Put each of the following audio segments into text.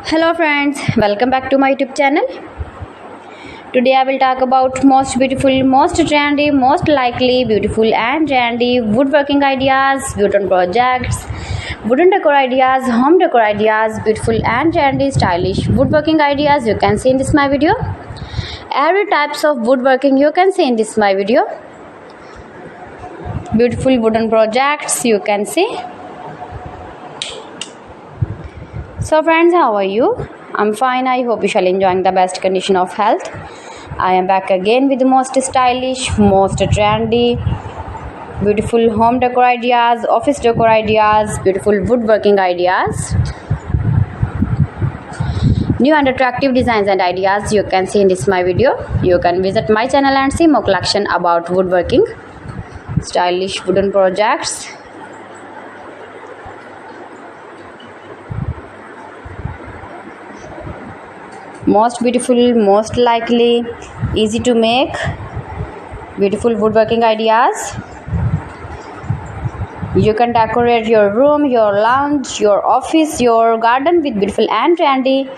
Hello friends, welcome back to my YouTube channel. Today I will talk about most beautiful, most trendy, most likely beautiful and trendy woodworking ideas, wooden projects, wooden decor ideas, home decor ideas, beautiful and trendy stylish woodworking ideas you can see in this my video. Every types of woodworking you can see in this my video. Beautiful wooden projects you can see. So friends, how are you? I'm fine. I hope you shall enjoying the best condition of health. I am back again with the most stylish, most trendy, beautiful home decor ideas, office decor ideas, beautiful woodworking ideas, new and attractive designs and ideas you can see in this my video. You can visit my channel and see more collection about woodworking, stylish wooden projects. Most beautiful, most likely, easy to make, beautiful woodworking ideas. You can decorate your room, your lounge, your office, your garden with beautiful and trendy,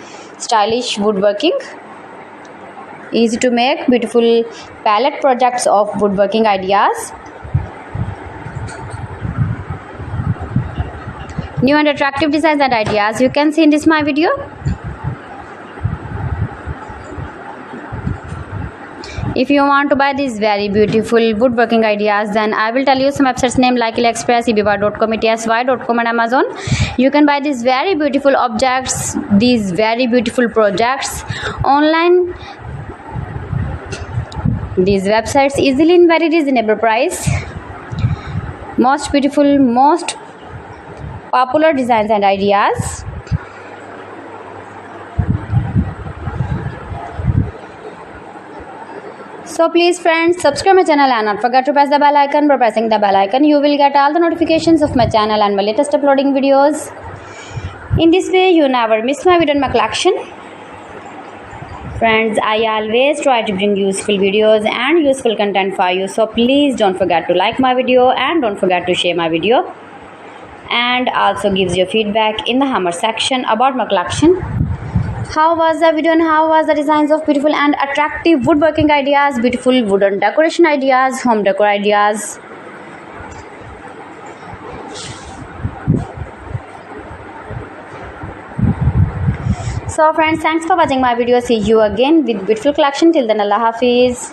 stylish woodworking. Easy to make, beautiful palette projects of woodworking ideas. New and attractive designs and ideas you can see in this my video. If you want to buy these very beautiful woodworking ideas, then I will tell you some websites name like AliExpress, eBay.com, ETSY.com and Amazon. You can buy these very beautiful objects, these very beautiful projects online. These websites easily in very reasonable price. Most beautiful, most popular designs and ideas. So please friends, subscribe my channel and not forget to press the bell icon. By pressing the bell icon, you will get all the notifications of my channel and my latest uploading videos. In this way, you never miss my video in my collection. Friends, I always try to bring useful videos and useful content for you. So please don't forget to like my video and don't forget to share my video. And also gives your feedback in the hammer section about my collection. How was the video and how was the designs of beautiful and attractive woodworking ideas, beautiful wooden decoration ideas, home decor ideas. So friends, thanks for watching my video. See you again with beautiful collection. Till then, Allah Hafiz.